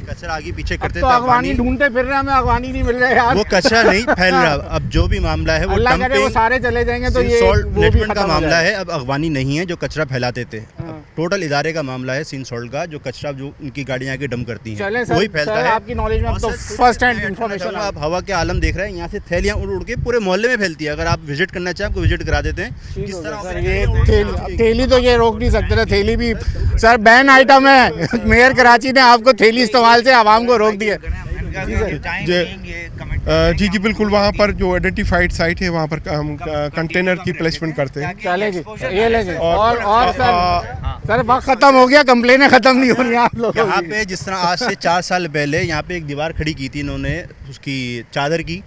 कचरा आगे पीछे करते तो अगवानी ढूंढते फिर रहे, हमें अगवानी नहीं मिल रहा है यार। वो कचरा नहीं फैल रहा, अब जो भी मामला है वो डंपिंग, वो सारे चले जाएंगे तो ये नेटवर्क का मामला है। अब अगवानी नहीं है जो कचरा फैलाते थे, टोटल इदारे का मामला है सीन सॉल्ट का, जो कचरा जो उनकी गाड़ियाँ आके डंप करती हैं वही फैलता है। आपकी नॉलेज में तो फर्स्ट हैंड इंफॉर्मेशन, आप हवा के आलम देख रहे हैं, यहाँ से थैलियाँ उड़ के पूरे मोहल्ले में फैलती है। अगर आप विजिट करना चाहें आपको विजिट करा देते हैं। किस तरह ये थैली तो ये रोक नहीं सकते ना, थैली भी सर बैन आइटम है। मेयर कराची ने आपको थैली इस्तेमाल से आवाम को रोक दिया। जी बिल्कुल, वहाँ पर जो आइडेंटिफाइड साइट है वहाँ पर हम कंटेनर की प्लेसमेंट करते हैं। चलेगी ये लेंगे। और सर वक्त खत्म हो गया, कंप्लेनें खत्म नहीं हो रही आप लोग। यहाँ पे जिस तरह आज से 4 साल पहले यहाँ पे एक दीवार खड़ी की थी इन्होंने, उसकी चादर की,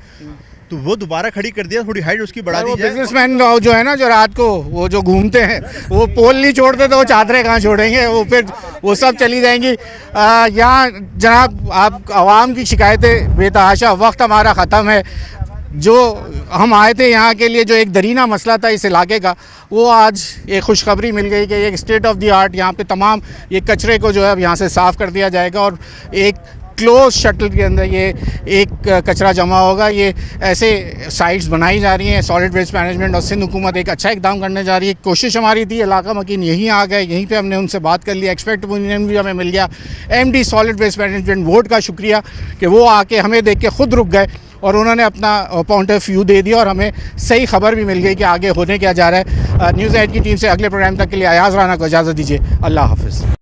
तो वो दोबारा खड़ी कर दिया, थोड़ी हाइट उसकी बढ़ा दी जाए। बिजनेसमैन जो है ना, जो रात को वो जो घूमते हैं वो पोल नहीं छोड़ते तो वो चादरें कहाँ छोड़ेंगे, वो फिर वो सब चली जाएंगी। यहाँ जनाब आप आवाम की शिकायतें बेतहाशा, वक्त हमारा ख़त्म है। जो हम आए थे यहाँ के लिए, जो एक दरीना मसला था इस इलाके का, वो आज एक खुशखबरी मिल गई कि एक स्टेट ऑफ द आर्ट यहाँ पे तमाम ये कचरे को जो है अब यहाँ से साफ़ कर दिया जाएगा और एक क्लोज शटल के अंदर ये एक कचरा जमा होगा। ये ऐसे साइट्स बनाई जा रही हैं, सॉलिड वेस्ट मैनेजमेंट और सिंध हुकूमत एक अच्छा इकदाम करने जा रही है। कोशिश हमारी थी, इलाका मकीन यहीं आ गए, यहीं पे हमने उनसे बात कर लिया, एक्सपर्ट ओपिनियन भी हमें मिल गया। MD solid waste management board का शुक्रिया कि वो आके हमें देख के खुद रुक गए और उन्होंने अपना पॉइंट ऑफ व्यू दे दिया और हमें सही खबर भी मिल गई कि आगे होने क्या जा रहा है। न्यूज़ 8 की टीम से अगले प्रोग्राम तक के लिए अयाज राना को इजाज़त दीजिए। अल्लाह हाफ़िज़।